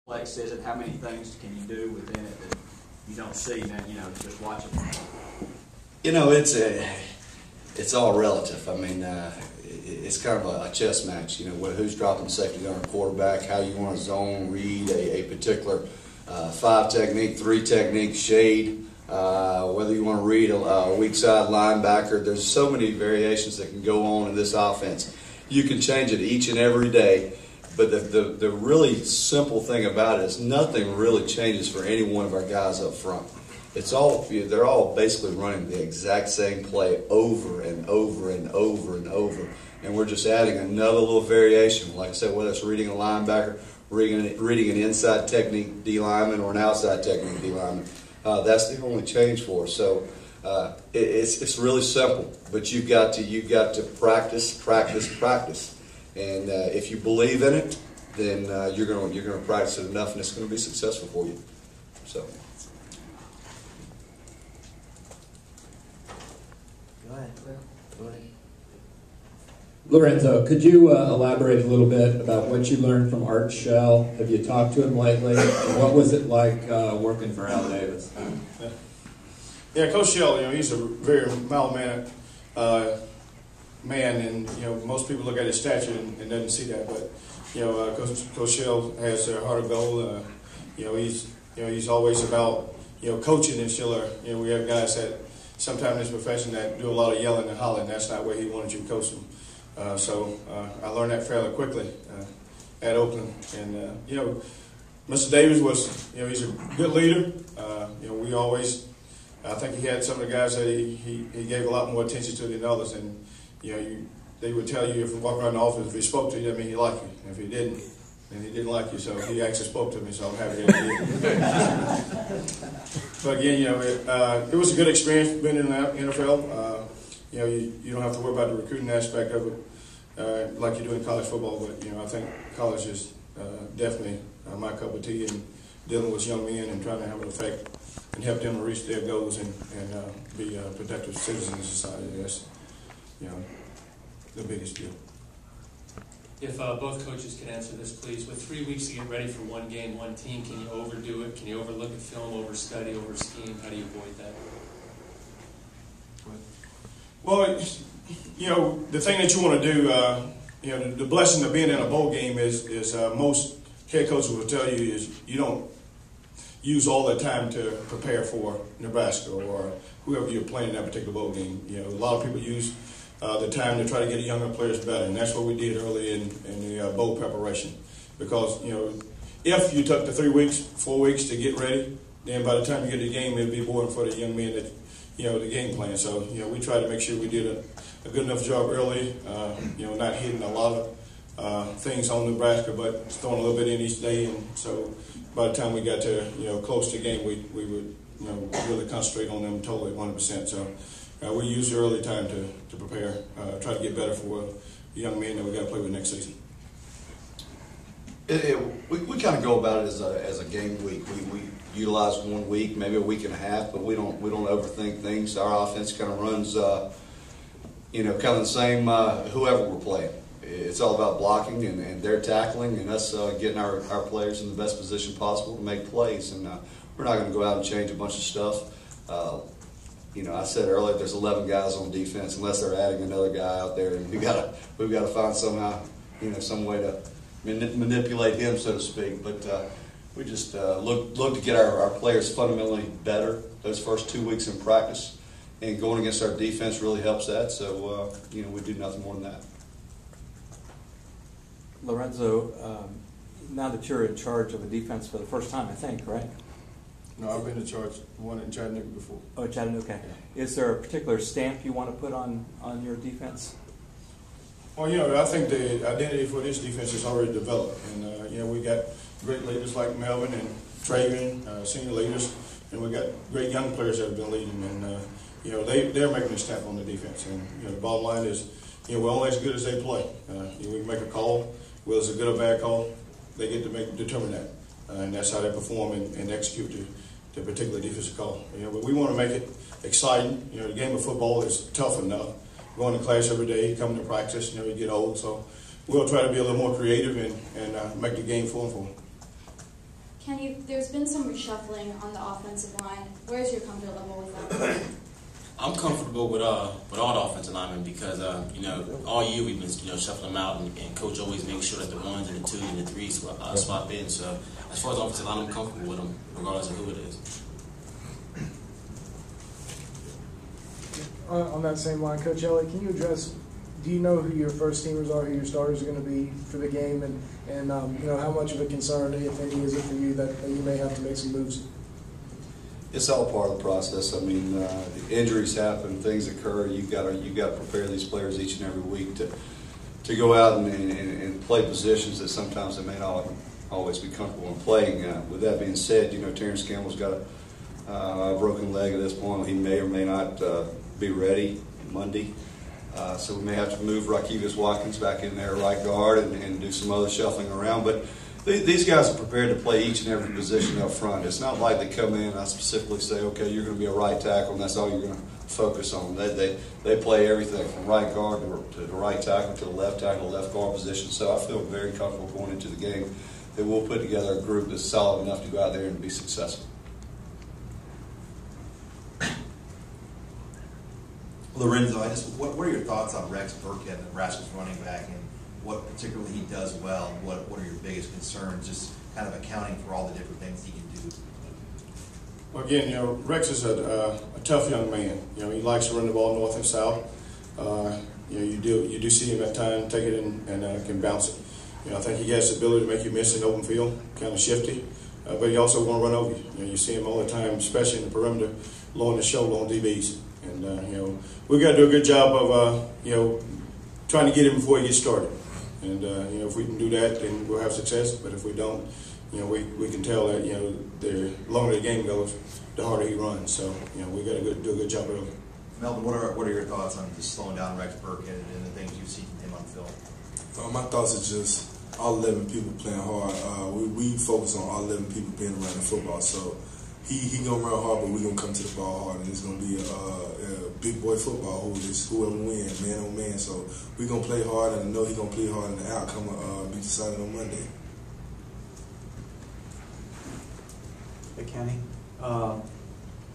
complex is it? How many things can you do within it that you don't see now, just watching it? It's all relative. I mean, it's kind of a chess match. Who's dropping safety on a quarterback, how you want to zone read a particular 5 technique, 3 technique, shade, whether you want to read a weak side linebacker. There's so many variations that can go on in this offense. You can change it each and every day. But the really simple thing about it is nothing really changes for any one of our guys up front. They're all basically running the exact same play over and over and over and over. And we're just adding another little variation. Like I said, whether it's reading a linebacker, reading an inside technique D lineman or an outside technique D lineman. That's the only change for us. So it's really simple. But you've got to practice. And if you believe in it, then you're going to practice it enough, and it's going to be successful for you. So. Go ahead. Lorenzo, could you elaborate a little bit about what you learned from Art Shell? Have you talked to him lately? And what was it like working for Al Davis? Yeah, Coach Shell, he's a very mild-mannered man, and most people look at his stature and doesn't see that. But Coach Shell has a heart of gold. He's always about coaching and Schiller. We have guys that sometimes in this profession that do a lot of yelling and hollering. That's not where he wanted you to coach them. So I learned that fairly quickly at Oakland. And Mr. Davis was he's a good leader. I think he had some of the guys that he gave a lot more attention to than others. And they would tell you if you walk around the office, if he spoke to you, that means he liked you. And if he didn't, then he didn't like you. So he actually spoke to me, so I'm happy that he did. But again, it was a good experience being in the NFL. You don't have to worry about the recruiting aspect of it like you do in college football. But I think college is definitely my cup of tea, and dealing with young men and trying to have an effect and help them to reach their goals and be productive citizens in society. That's the biggest deal. If both coaches can answer this, please. With 3 weeks to get ready for one game, one team, can you overdo it? Can you overlook at film, overstudy, overscheme? How do you avoid that? Well, the thing that you want to do, the blessing of being in a bowl game is most head coaches will tell you is you don't use all that time to prepare for Nebraska or whoever you're playing in that particular bowl game. A lot of people use the time to try to get younger players better, and that's what we did early in the bowl preparation. Because if you took the 3 weeks, 4 weeks to get ready, then by the time you get to the game, it'd be boring for the young men that the game plan. So we tried to make sure we did a good enough job early. Not hitting a lot of things on Nebraska, but throwing a little bit in each day. And so by the time we got to close to the game, we would really concentrate on them totally 100%. So. We use the early time to prepare, try to get better for the young men that we got to play with next season. We kind of go about it as a game week. We utilize 1 week, maybe a week and a half, but we don't overthink things. Our offense kind of runs, kind of the same whoever we're playing. It's all about blocking and their tackling and us getting our players in the best position possible to make plays. And we're not going to go out and change a bunch of stuff. I said earlier there's 11 guys on defense unless they're adding another guy out there, and we've got to find somehow, some way to manipulate him, so to speak. But we just look to get our players fundamentally better those first 2 weeks in practice, and going against our defense really helps that. So we do nothing more than that. Lorenzo, now that you're in charge of the defense for the first time, I think, right? No, I've been in charge one in Chattanooga before. Oh, Chattanooga. Okay. Is there a particular stamp you want to put on your defense? Well, I think the identity for this defense is already developed. And, we got great leaders like Melvin and Traven, senior leaders, and we got great young players that have been leading. And, they're making a stamp on the defense. And, the bottom line is, we're only as good as they play. We make a call, whether it's a good or bad call, they get to determine that. And that's how they perform and execute the particular defensive call. But we want to make it exciting. The game of football is tough enough. Going to class every day, coming to practice, you get old. So we'll try to be a little more creative and make the game fun for them. Kenny, there's been some reshuffling on the offensive line. Where's your comfort level with that? I'm comfortable with all the offensive linemen because all year we've been shuffling them out, and coach always makes sure that the ones and the twos and the threes swap in. So as far as offensive line, I'm comfortable with them regardless of who it is. On that same line, Coach Elliott, can you address? Do you know who your first teamers are, who your starters are going to be for the game, and how much of a concern, if any, is it for you that you may have to make some moves? It's all part of the process. I mean, injuries happen, things occur. You've got to prepare these players each and every week to go out and play positions that sometimes they may not always be comfortable in playing. With that being said, Terrence Campbell's got a broken leg at this point. He may or may not be ready Monday. So we may have to move Rakevius Watkins back in there right guard and do some other shuffling around. But these guys are prepared to play each and every position up front. It's not like they come in and I specifically say, okay, you're going to be a right tackle and that's all you're going to focus on. They play everything from right guard to the right tackle to the left tackle, left guard position. So I feel very comfortable going into the game that we'll put together a group that's solid enough to go out there and be successful. Lorenzo, what are your thoughts on Rex Burkhead, Nebraska's running back, and what particularly he does well? And what are your biggest concerns, just kind of accounting for all the different things he can do? Well, again, Rex is a tough young man. He likes to run the ball north and south. You do see him at times take it and can bounce it. I think he has the ability to make you miss in open field, kind of shifty, but he also want to run over you. You see him all the time, especially in the perimeter, lowering the shoulder on DBs. And we've got to do a good job of trying to get him before he gets started. And if we can do that, then we'll have success. But if we don't, we can tell that the longer the game goes, the harder he runs. So we got to do a good job early. Melvin, what are your thoughts on just slowing down Rex Burkhead and the things you see from him on film? My thoughts are just all 11 people playing hard. We focus on all 11 people being around the football. So he gonna run hard, but we gonna come to the ball hard, and it's gonna be a big boy football. Whoever wins, man on man. So we gonna play hard, and I know he gonna play hard, and the outcome will be decided on Monday. Hey Kenny,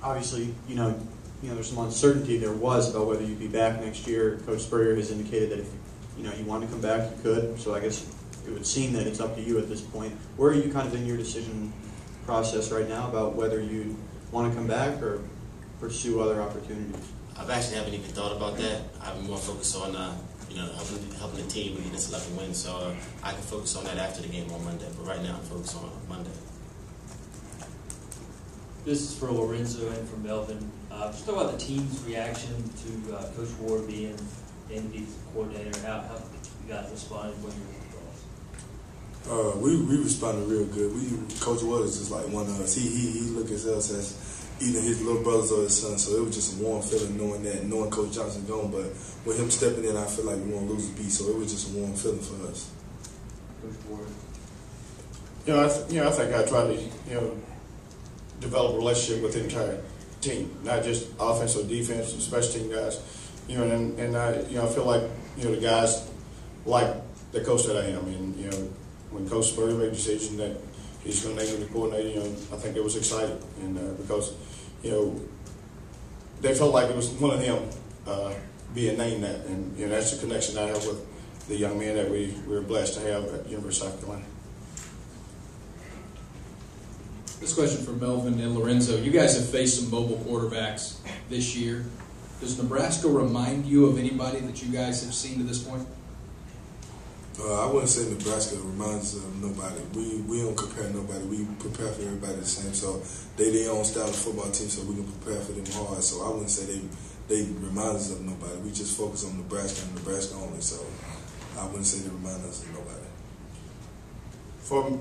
obviously there's some uncertainty there was about whether you'd be back next year. Coach Spurrier has indicated that if you wanted to come back, you could. So I guess it would seem that it's up to you at this point. Where are you kind of in your decision process right now about whether you want to come back or pursue other opportunities? I actually haven't even thought about that. I've been more focused on helping the team get this 11 wins, so I can focus on that after the game on Monday. But right now, I'm focused on Monday. This is for Lorenzo and for Melvin. Just talk about the team's reaction to Coach Ward being the defensive coordinator. How you guys responded when you were we responded real good. Coach Ward is just like one of us. He look at us as either his little brothers or his son. So it was just a warm feeling knowing Coach Johnson gone. But with him stepping in, I feel like we won't lose a beat. So it was just a warm feeling for us. Coach Ward. I think I try to develop a relationship with the entire team, not just offense or defense, and special team guys. And I feel like the guys like the coach that I am, and when Coach Spurrier made a decision that he's going to name me the coordinator, I think it was exciting, and because they felt like it was one of them being named that, and that's the connection I have with the young men that we're blessed to have at the University of South Carolina. This question for Melvin and Lorenzo. You guys have faced some mobile quarterbacks this year. Does Nebraska remind you of anybody that you guys have seen to this point? I wouldn't say Nebraska reminds us of nobody. We don't compare nobody. We prepare for everybody the same. So they their own style of football team, so we can prepare for them hard. So I wouldn't say they remind us of nobody. We just focus on Nebraska and Nebraska only. So I wouldn't say they remind us of nobody.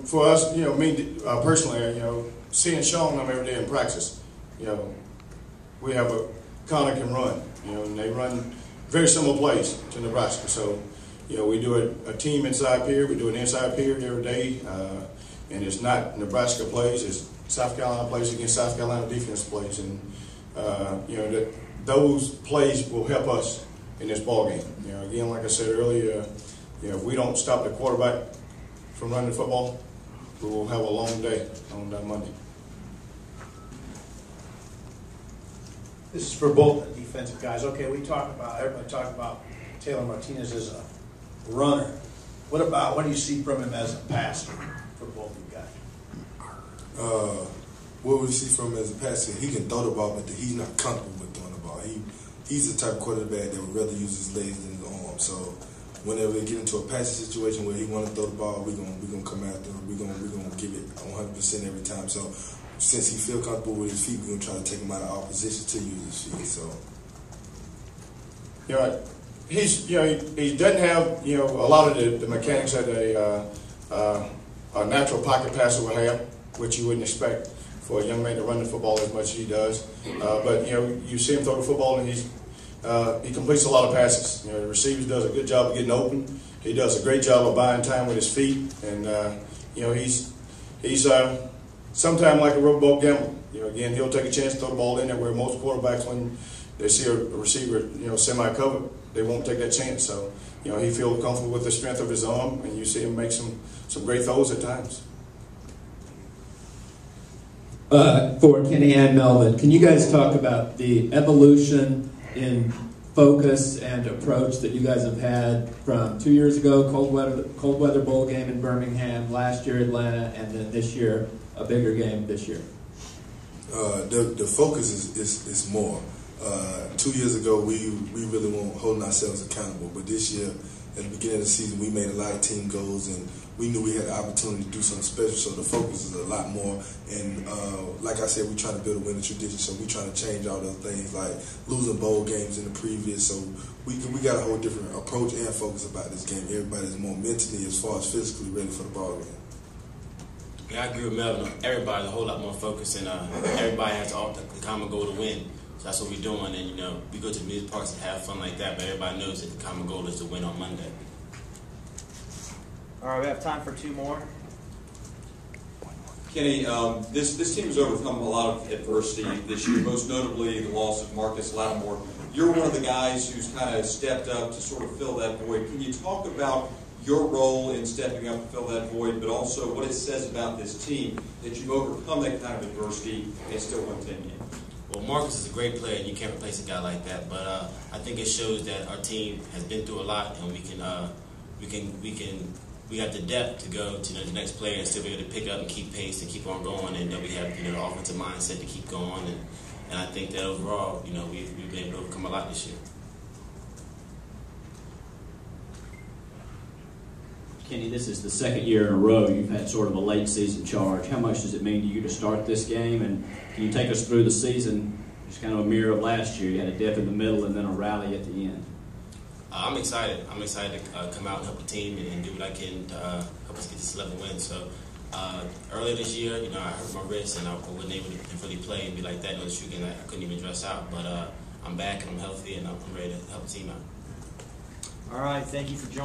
For us, me personally, seeing Sean them every day in practice, we have Connor can run, and they run very similar plays to Nebraska. So, we do a team inside period, we do an inside period every day, and it's not Nebraska plays, it's South Carolina plays against South Carolina defense plays, and those plays will help us in this ball game. Again, like I said earlier, if we don't stop the quarterback from running the football, we will have a long day on Monday. This is for both the defensive guys. Okay, everybody talk about Taylor Martinez as a runner. What do you see from him as a passer for both of you guys? What we see from him as a passer, he can throw the ball, but he's not comfortable with throwing the ball. He's the type of quarterback that would rather use his legs than his arms. So whenever they get into a passing situation where he want to throw the ball, we're gonna come after him. We're gonna give it 100% every time. So since he feel comfortable with his feet, we're gonna try to take him out of our position to use his feet. So he doesn't have a lot of the mechanics that a natural pocket passer would have, which you wouldn't expect for a young man to run the football as much as he does. But you see him throw the football, and he completes a lot of passes. The receivers does a good job of getting open. He does a great job of buying time with his feet, and he's sometimes like a riverboat gambler. Again, he'll take a chance to throw the ball in there, where most quarterbacks, when they see a receiver semi-covered, they won't take that chance. So he feels comfortable with the strength of his arm, and you see him make some great throws at times. For Kenny and Melvin, can you guys talk about the evolution in focus and approach that you guys have had from 2 years ago, cold weather bowl game in Birmingham, last year Atlanta, and then this year, a bigger game this year? The focus is more. 2 years ago, we really weren't holding ourselves accountable, but this year, at the beginning of the season, we made a lot of team goals, and we knew we had the opportunity to do something special, so the focus is a lot more. And like I said, we're trying to build a winning tradition, so we're trying to change all those things, like losing bowl games in the previous. So we got a whole different approach and focus about this game. Everybody's more mentally, as far as physically, ready for the ball game. Yeah, I agree with Melvin. Everybody's a whole lot more focused, and everybody has the common goal to win. So that's what we're doing, and we go to the music parks and have fun like that, but everybody knows that the common goal is to win on Monday. All right, we have time for two more. Kenny, this team has overcome a lot of adversity this year, most notably the loss of Marcus Lattimore. You're one of the guys who's kind of stepped up to sort of fill that void. Can you talk about your role in stepping up to fill that void, but also what it says about this team that you've overcome that kind of adversity and still won 10 games? Well, Marcus is a great player, and you can't replace a guy like that. But I think it shows that our team has been through a lot, and we have the depth to go to the next player and still be able to pick up and keep pace and keep on going, and we have the offensive mindset to keep going. And I think that overall, we've been able to overcome a lot this year. Kenny, this is the second year in a row you've had sort of a late season charge. How much does it mean to you to start this game? And can you take us through the season? It's kind of a mirror of last year. You had a dip in the middle and then a rally at the end. I'm excited. I'm excited to come out and help the team and do what I can to help us get this 11 wins. So earlier this year, I hurt my wrist and I wasn't able to really play and be like that. This weekend I couldn't even dress out. But I'm back and I'm healthy and I'm ready to help the team out. All right. Thank you for joining.